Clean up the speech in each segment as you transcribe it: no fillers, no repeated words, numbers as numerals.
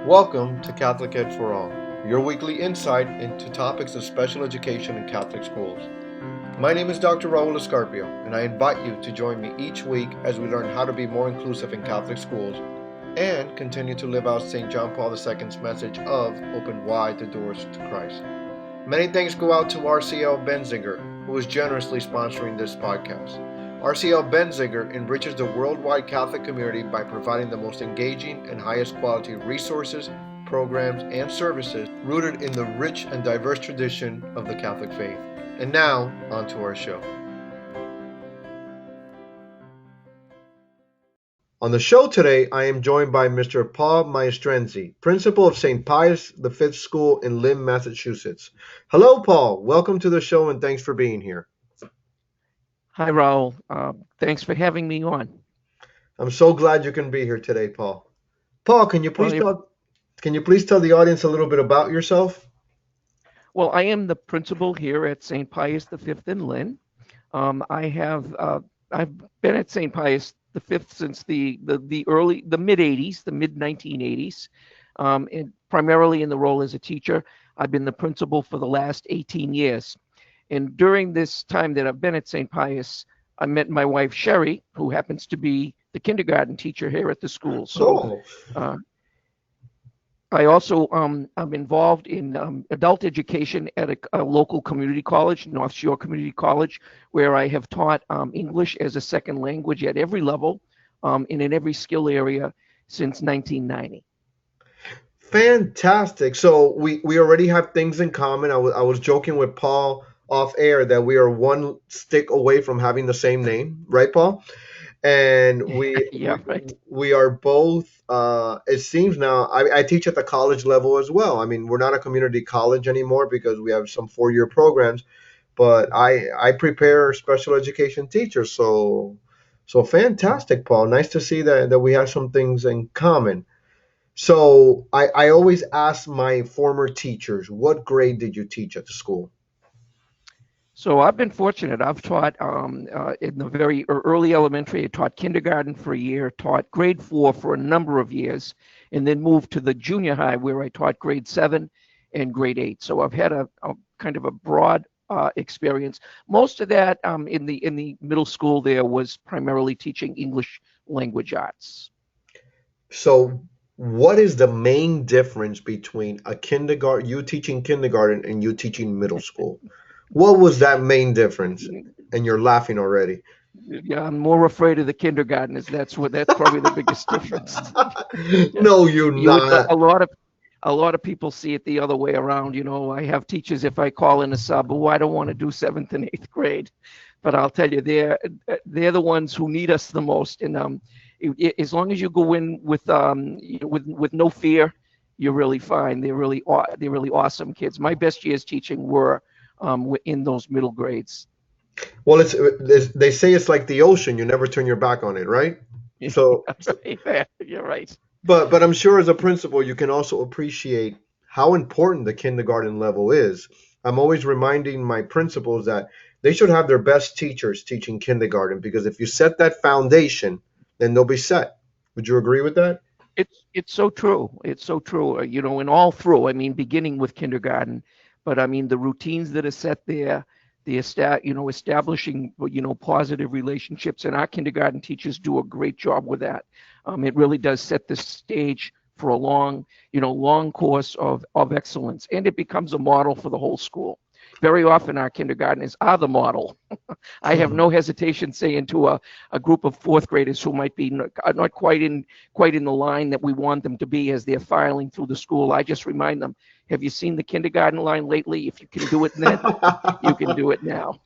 Welcome to Catholic Ed for All, your weekly insight into topics of special education in Catholic schools. My name is Dr. Raul Escarpio, and I invite you to join me each week as we learn how to be more inclusive in Catholic schools and continue to live out St. John Paul II's message of open wide the doors to Christ. Many thanks go out to RCL Benziger, who is generously sponsoring this podcast. RCL Benziger enriches the worldwide Catholic community by providing the most engaging and highest quality resources, programs, and services rooted in the rich and diverse tradition of the Catholic faith. And now, on to our show. On the show today, I am joined by Mr. Paul Maestranzi, principal of St. Pius V School in Lynn, Massachusetts. Hello, Paul. Welcome to the show, and thanks for being here. Hi, Raul. Thanks for having me on. I'm so glad you can be here today, Paul. Paul, can you please Well, tell the audience a little bit about yourself? I am the principal here at St. Pius V in Lynn. I've been at St. Pius V since the mid '80s, the mid 1980s, and primarily in the role as a teacher. I've been the principal for the last 18 years. And during this time that I've been at St. Pius, I met my wife, Sherry, who happens to be the kindergarten teacher here at the school. So Oh, uh, I also I'm involved in adult education at a local community college, North Shore Community College, where I have taught English as a second language at every level and in every skill area since 1990. fantastic. So we already have things in common. I was joking with Paul off air that we are one stick away from having the same name, right, Paul? And we Yeah, we right. we are both it seems now I teach at the college level as well. I mean, we're not a community college anymore because we have some 4-year programs, but I prepare special education teachers. So fantastic, Paul. Nice to see that we have some things in common. So I always ask my former teachers, what grade did you teach at the school? So I've been fortunate. I've taught in the very early elementary. I taught kindergarten for a year, taught grade 4 for a number of years, and then moved to the junior high where I taught grade 7 and grade 8. So I've had a kind of a broad experience. Most of that in the middle school there was primarily teaching English language arts. So, what is the main difference between a kindergarten, you teaching kindergarten and you teaching middle school? What was that main difference? And you're laughing already. Yeah, I'm more afraid of the kindergartners. That's probably the biggest difference. Yeah. No, you're You would not. a lot of people see it the other way around. I have teachers, if I call in a sub, I don't want to do seventh and eighth grade, but I'll tell you, they're the ones who need us the most. And as long as you go in with no fear, you're really fine. They're really awesome kids. My best years teaching were in those middle grades. Well, they say it's like the ocean. You never turn your back on it, right? So, Right. You're right. but I'm sure as a principal, you can also appreciate how important the kindergarten level is. I'm always reminding my principals that they should have their best teachers teaching kindergarten because if you set that foundation, then they'll be set. Would you agree with that? It's so true. It's so true. And all through. I mean, beginning with kindergarten, but I mean the routines that are set there, establishing positive relationships, and our kindergarten teachers do a great job with that. It really does set the stage for a long course of excellence, and it becomes a model for the whole school. Very often, our kindergartners are the model. I have no hesitation saying to a group of fourth graders who might be not quite in the line that we want them to be as they're filing through the school. I just remind them, have you seen the kindergarten line lately? If you can do it then, you can do it now.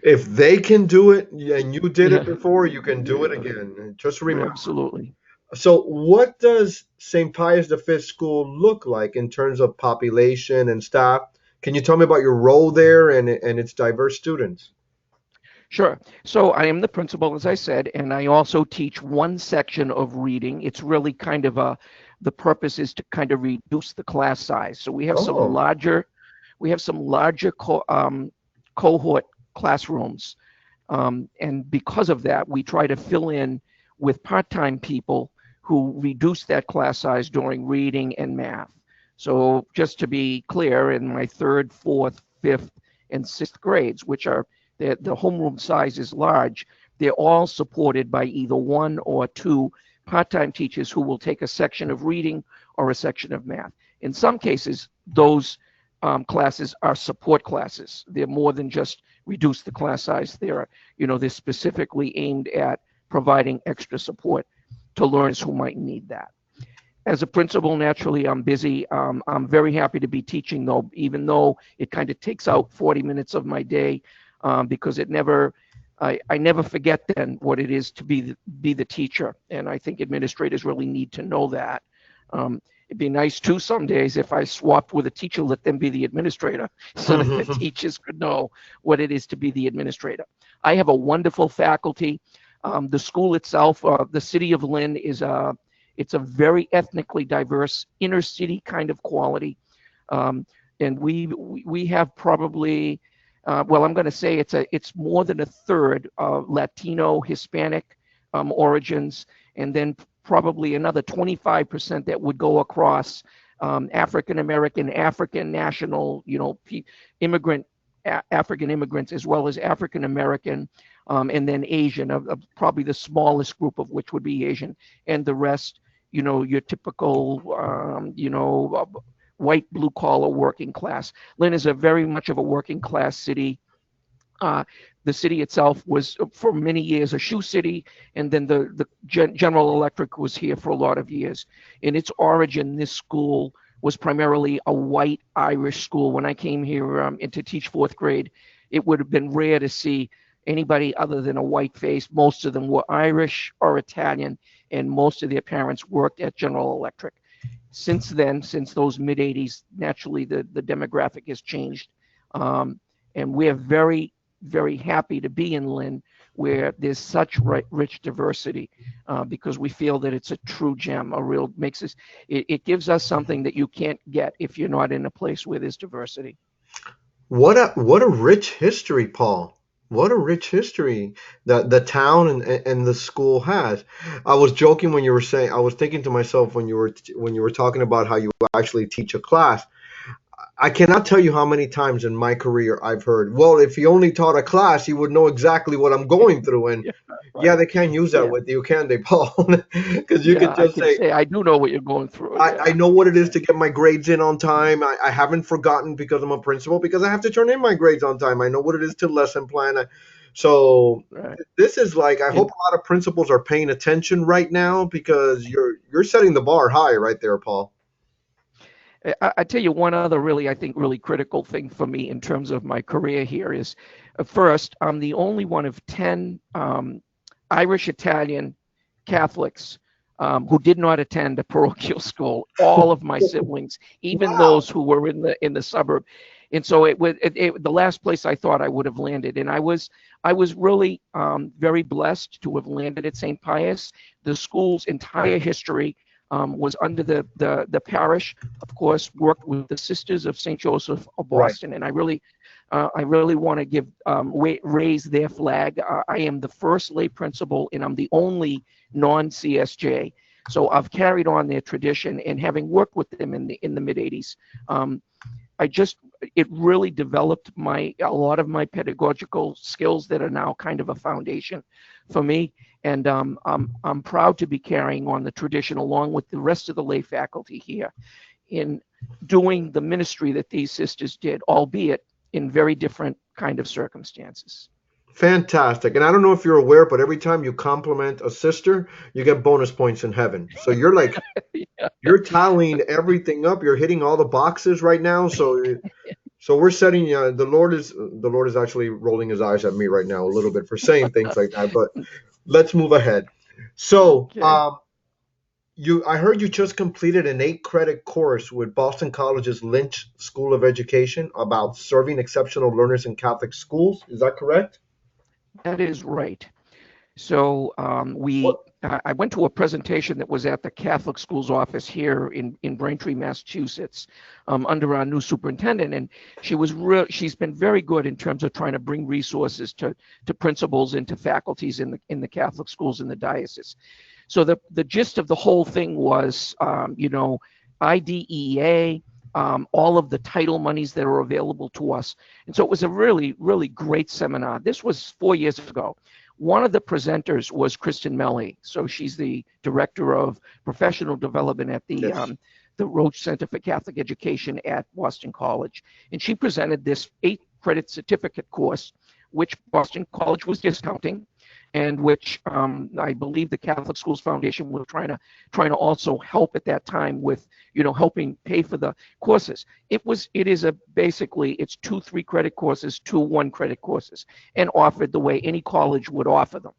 If they can do it and you did it Yeah, before, you can do it again. Just remember. absolutely. So, what does St. Pius V School look like in terms of population and staff? Can you tell me about your role there and its diverse students? Sure. So I am the principal, as I said, and I also teach one section of reading. It's really the purpose is to kind of reduce the class size. So Oh, we have some larger cohort classrooms. And because of that, we try to fill in with part-time people who reduced that class size during reading and math. So just to be clear, in my third, fourth, fifth, and sixth grades, which are the homeroom size is large, they're all supported by either one or two part-time teachers who will take a section of reading or a section of math. In some cases, those classes are support classes. They're more than just reduce the class size. They're specifically aimed at providing extra support to learners who might need that. As a principal, naturally, I'm busy. I'm very happy to be teaching, though, even though it kind of takes out 40 minutes of my day, because I never forget then what it is to be the teacher. And I think administrators really need to know that. It'd be nice too some days if I swapped with a teacher, let them be the administrator, so that the teachers could know what it is to be the administrator. I have a wonderful faculty. The school itself, the city of Lynn, it's a very ethnically diverse inner city kind of quality. And we have probably, well, I'm going to say it's more than a third Latino, Hispanic origins, and then probably another 25% that would go across African American, African national, immigrant, African immigrants, as well as African American, and then Asian, probably the smallest group of which would be Asian, and the rest, your typical, white, blue collar working class. Lynn is very much of a working class city. The city itself was for many years a shoe city, and then the General Electric was here for a lot of years. In its origin, this school was primarily a white Irish school. When I came here to teach fourth grade, it would have been rare to see anybody other than a white face. Most of them were Irish or Italian, and most of their parents worked at General Electric. Since then, since those mid-'80s, naturally the demographic has changed. And we're very, very happy to be in Lynn, where there's such rich diversity, because we feel that it's a true gem, it gives us something that you can't get if you're not in a place where there's diversity. What a rich history, Paul. What a rich history that the town and the school has. I was joking when you were saying. I was thinking to myself when you were talking about how you actually teach a class. I cannot tell you how many times in my career I've heard, well, if you only taught a class, you would know exactly what I'm going through. And yeah, they can't use that with you, can they, Paul? Because you could just say, I do know what you're going through. I know what it is to get my grades in on time. I haven't forgotten because I'm a principal, because I have to turn in my grades on time. I know what it is to lesson plan. So this is like, I hope a lot of principals are paying attention right now, because you're setting the bar high right there, Paul. I tell you one other really critical thing for me in terms of my career here is, first, I'm the only one of 10 Irish Italian Catholics who did not attend a parochial school. All of my siblings, even those who were in the suburb. And so the last place I thought I would have landed, and I was really very blessed to have landed at St. Pius. The school's entire history was under the parish, of course, worked with the Sisters of St. Joseph of Boston, and I really want to raise their flag. I am the first lay principal, and I'm the only non-CSJ. So I've carried on their tradition, and having worked with them in the mid-'80s, it really developed a lot of my pedagogical skills that are now kind of a foundation for me. And I'm proud to be carrying on the tradition along with the rest of the lay faculty here in doing the ministry that these sisters did, albeit in very different kind of circumstances. Fantastic. And I don't know if you're aware, but every time you compliment a sister, you get bonus points in heaven. So you're like, you're tallying everything up. You're hitting all the boxes right now. So we're setting, the Lord is actually rolling his eyes at me right now a little bit for saying things like that, but let's move ahead. So, I heard you just completed an 8-credit course with Boston College's Lynch School of Education about serving exceptional learners in Catholic schools. Is that correct? That is right. So I went to a presentation that was at the Catholic Schools office here in Braintree, Massachusetts, under our new superintendent, and she's been very good in terms of trying to bring resources to principals and to faculties in the Catholic schools in the diocese. So the gist of the whole thing was, IDEA, all of the title monies that are available to us. And so it was a really, really great seminar. This was 4 years ago. One of the presenters was Kristen Melly. So she's the director of professional development at Yes. the Roach Center for Catholic Education at Boston College. And she presented this 8-credit certificate course, which Boston College was discounting, and which I believe the Catholic Schools Foundation was trying to also help at that time with, helping pay for the courses. Basically it's 2 3-credit courses, 2 1-credit courses, and offered the way any college would offer them.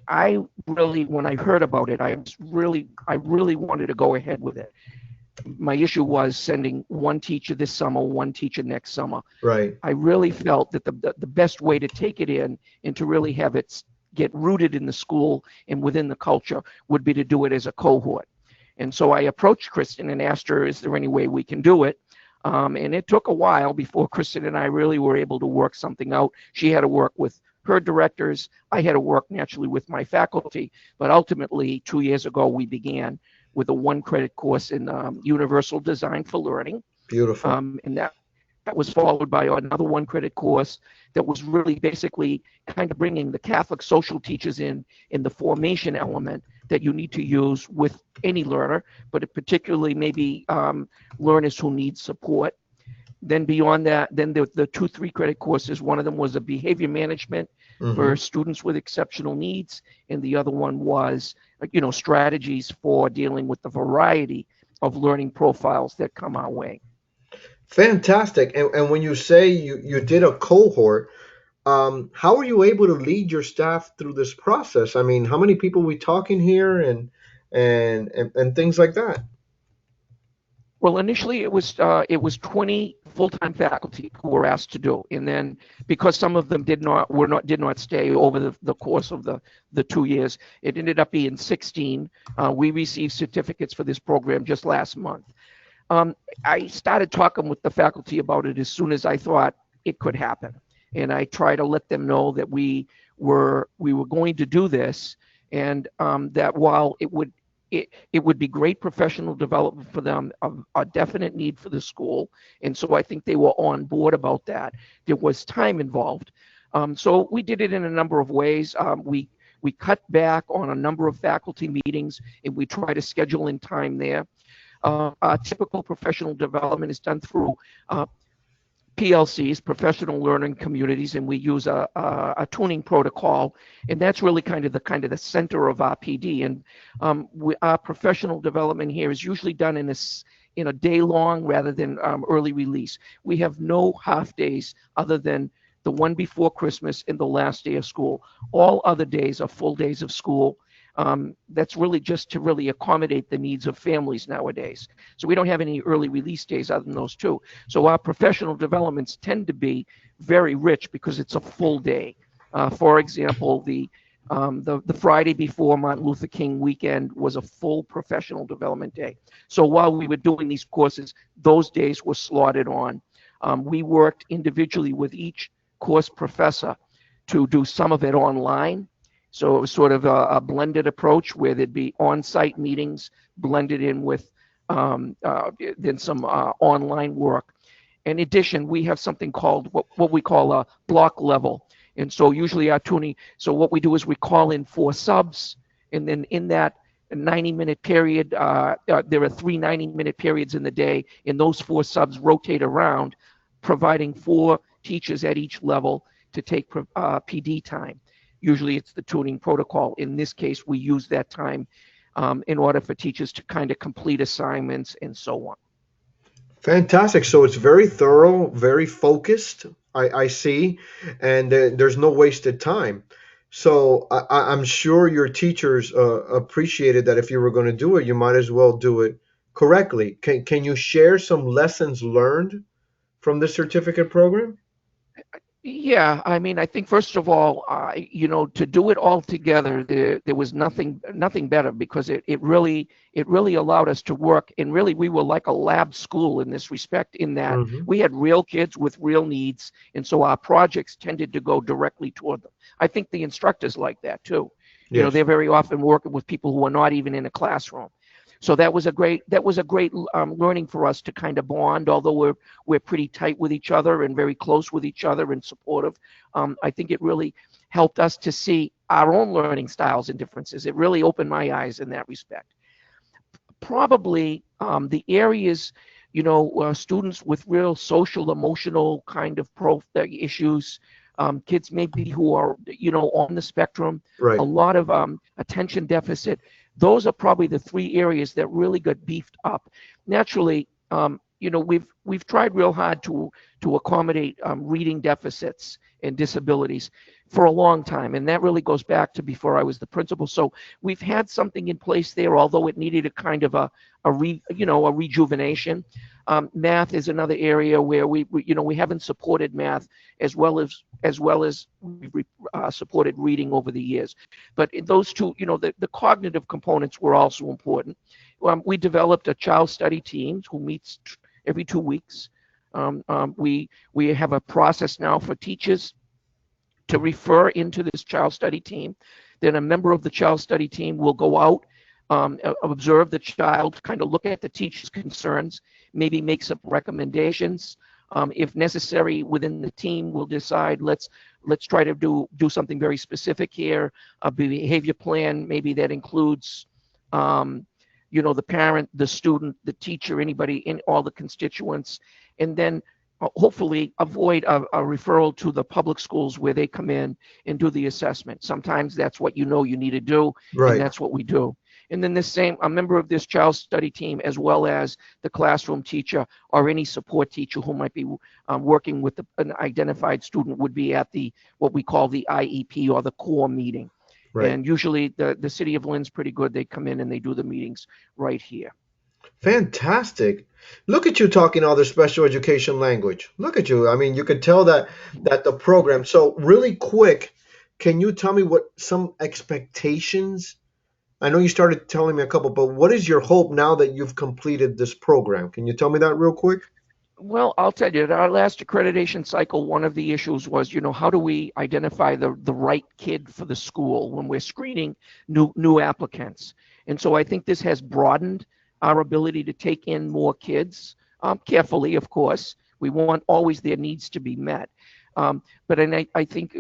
I really, when I heard about it, I really wanted to go ahead with it. My issue was sending one teacher this summer, one teacher next summer. Right. I really felt that the best way to take it in and to really have it get rooted in the school and within the culture would be to do it as a cohort. And so I approached Kristen and asked her, is there any way we can do it? And it took a while before Kristen and I really were able to work something out. She had to work with her directors. I had to work naturally with my faculty. But ultimately, 2 years ago, we began with a 1-credit course in Universal Design for Learning. Beautiful. And that was followed by another 1-credit course that was really basically kind of bringing the Catholic social teachers in the formation element that you need to use with any learner, but particularly maybe learners who need support. Then beyond that, then the 2 3-credit courses, one of them was a behavior management for students with exceptional needs, and the other one was, strategies for dealing with the variety of learning profiles that come our way. Fantastic. And when you say you did a cohort, how are you able to lead your staff through this process? I mean, how many people we talking here and things like that? Well, initially it was 20 full-time faculty who were asked to do, and then because some of them did not stay over the course of the 2 years, it ended up being 16. We received certificates for this program just last month. I started talking with the faculty about it as soon as I thought it could happen, and I try to let them know that we were going to do this, and that while it would be great professional development for them, a definite need for the school. And so I think they were on board about that. There was time involved. So we did it in a number of ways. We cut back on a number of faculty meetings, and we try to schedule in time there. Our typical professional development is done through PLCs, professional learning communities, and we use a tuning protocol, and that's really kind of the center of our PD. And our professional development here is usually done in a day long rather than early release. We have no half days other than the one before Christmas and the last day of school. All other days are full days of school. That's really just to really accommodate the needs of families nowadays. So we don't have any early release days other than those two. So our professional developments tend to be very rich because it's a full day. For example, the Friday before Martin Luther King weekend was a full professional development day. So while we were doing these courses, those days were slotted on. We worked individually with each course professor to do some of it online. So it was sort of a blended approach where there'd be on-site meetings blended in with then some online work. In addition, we have something called what we call a block level. And so usually our tuning, so what we do is we call in 4 subs, and then in that 90-minute period, there are 3 90-minute periods in the day, and those 4 subs rotate around, providing 4 teachers at each level to take PD time. Usually it's the tuning protocol. In this case, we use that time in order for teachers to kind of complete assignments and so on. Fantastic. So it's very thorough, very focused. I see, and there's no wasted time. So I'm sure your teachers appreciated that. If you were going to do it, you might as well do it correctly. Can you share some lessons learned from this certificate program? Yeah, I mean, I think first of all, to do it all together, there was nothing better because it really allowed us to work, and really we were like a lab school in this respect, in that we had real kids with real needs, and so our projects tended to go directly toward them. I think the instructors like that too. Yes. They're very often working with people who are not even in a classroom. So that was a great learning for us to kind of bond. Although we're pretty tight with each other and very close with each other and supportive, I think it really helped us to see our own learning styles and differences. It really opened my eyes in that respect. Probably the areas, students with real social, emotional kind of issues, kids maybe who are, on the spectrum, a Right. lot of attention deficit. Those are probably the three areas that really got beefed up. Naturally, we've tried real hard to accommodate reading deficits and disabilities for a long time, and that really goes back to before I was the principal. So we've had something in place there, although it needed a kind of a rejuvenation. Math is another area where we haven't supported math as well as we've supported reading over the years. But in those two, the cognitive components were also important. We developed a child study team who meets every 2 weeks. We have a process now for teachers to refer into this child study team. Then a member of the child study team will go out, observe the child, kind of look at the teacher's concerns, maybe make some recommendations. If necessary, within the team, we'll decide let's try to do something very specific here. A behavior plan, maybe that includes, the parent, the student, the teacher, anybody in all the constituents, and then hopefully avoid a referral to the public schools where they come in and do the assessment. Sometimes that's what you need to do, and Right. that's what we do. And then a member of this child study team, as well as the classroom teacher or any support teacher who might be working with an identified student, would be at what we call the IEP, or the core meeting. Right. And usually the city of Lynn's pretty good. They come in and they do the meetings right here. Fantastic. Look at you talking all the special education language. Look at you. I mean, you can tell that the program. So really quick, can you tell me what some expectations? I know you started telling me a couple, but what is your hope now that you've completed this program? Can you tell me that real quick? Well, I'll tell you, at our last accreditation cycle, one of the issues was, how do we identify the right kid for the school when we're screening new applicants? And so I think this has broadened our ability to take in more kids, carefully, of course. We want always their needs to be met. But I think,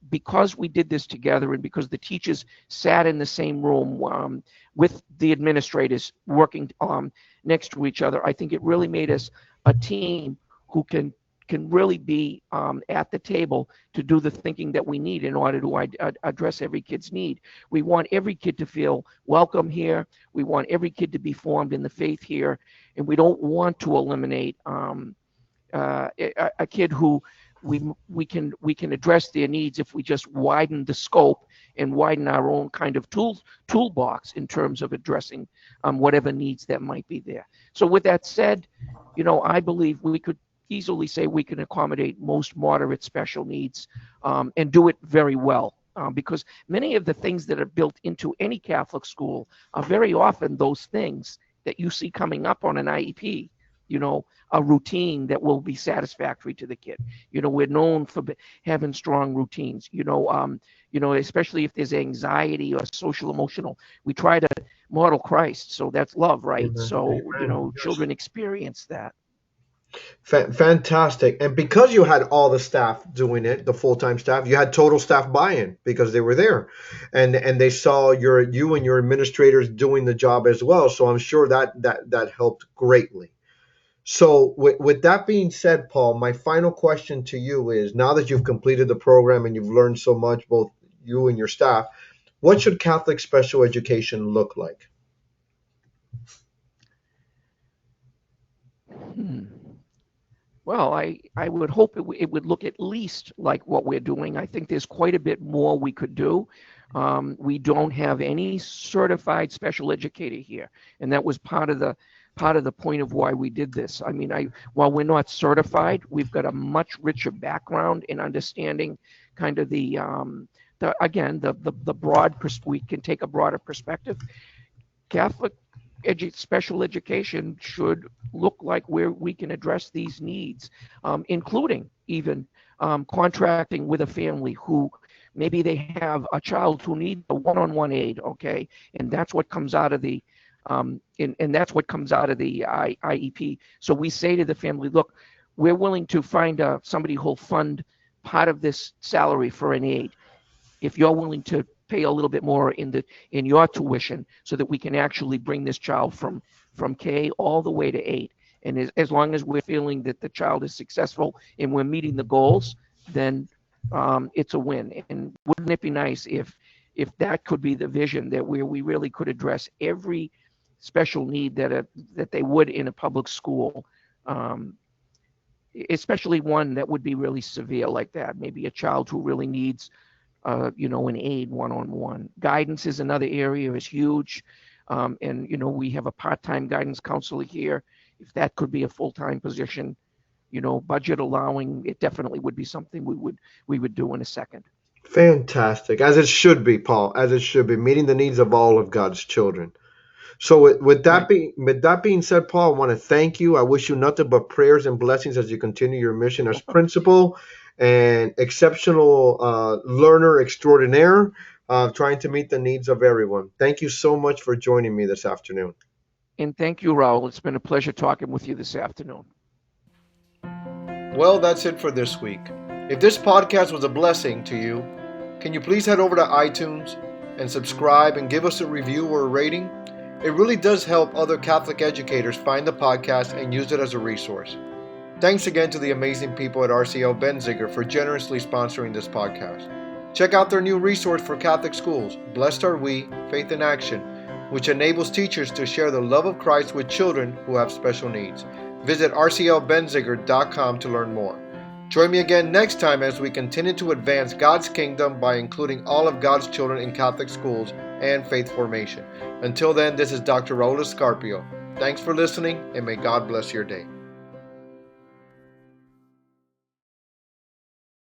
because we did this together and because the teachers sat in the same room with the administrators working next to each other, I think it really made us a team who can really be at the table to do the thinking that we need in order to address every kid's need. We want every kid to feel welcome here. We want every kid to be formed in the faith here, and we don't want to eliminate a kid who we can address their needs if we just widen the scope and widen our own kind of toolbox in terms of addressing whatever needs that might be there. So with that said, I believe we could easily say we can accommodate most moderate special needs, and do it very well. Because many of the things that are built into any Catholic school are very often those things that you see coming up on an IEP, a routine that will be satisfactory to the kid. We're known for having strong routines, especially if there's anxiety or social emotional. We try to model Christ. So that's love, right? Amen. So, Amen. Yes. children experience that. Fantastic. And because you had all the staff doing it, the full-time staff, you had total staff buy-in because they were there, and they saw you and your administrators doing the job as well. So I'm sure that helped greatly. So with that being said, Paul, my final question to you is: now that you've completed the program and you've learned so much, both you and your staff, what should Catholic special education look like? Hmm. Well, I would hope it would look at least like what we're doing. I think there's quite a bit more we could do. We don't have any certified special educator here, and that was part of the point of why we did this. I mean, while we're not certified, we've got a much richer background in understanding kind of the broad. We can take a broader perspective. Catholic special education should look like where we can address these needs, including even contracting with a family who maybe they have a child who needs a one-on-one aid, okay, and that's what comes out of the and that's what comes out of the IEP. So we say to the family, look, we're willing to find somebody who'll fund part of this salary for an aid if you're willing to pay a little bit more in your tuition, so that we can actually bring this child from K all the way to 8. And as long as we're feeling that the child is successful and we're meeting the goals, then it's a win. And wouldn't it be nice if that could be the vision, that where we really could address every special need that they would in a public school, especially one that would be really severe like that, maybe a child who really needs an aid one-on-one. Guidance is another area, is huge. And, we have a part-time guidance counselor here. If that could be a full-time position, budget allowing, it definitely would be something we would do in a second. Fantastic. As it should be, Paul, as it should be, meeting the needs of all of God's children. So Right. with that being said, Paul, I want to thank you. I wish you nothing but prayers and blessings as you continue your mission as principal and exceptional learner extraordinaire, trying to meet the needs of everyone. Thank you so much for joining me this afternoon. And thank you, Raul. It's been a pleasure talking with you this afternoon. Well, that's it for this week. If this podcast was a blessing to you, can you please head over to iTunes and subscribe and give us a review or a rating? It really does help other Catholic educators find the podcast and use it as a resource. Thanks again to the amazing people at RCL Benziger for generously sponsoring this podcast. Check out their new resource for Catholic schools, Blessed Are We, Faith in Action, which enables teachers to share the love of Christ with children who have special needs. Visit rclbenziger.com to learn more. Join me again next time as we continue to advance God's kingdom by including all of God's children in Catholic schools and faith formation. Until then, this is Dr. Raul Escarpio. Thanks for listening, and may God bless your day.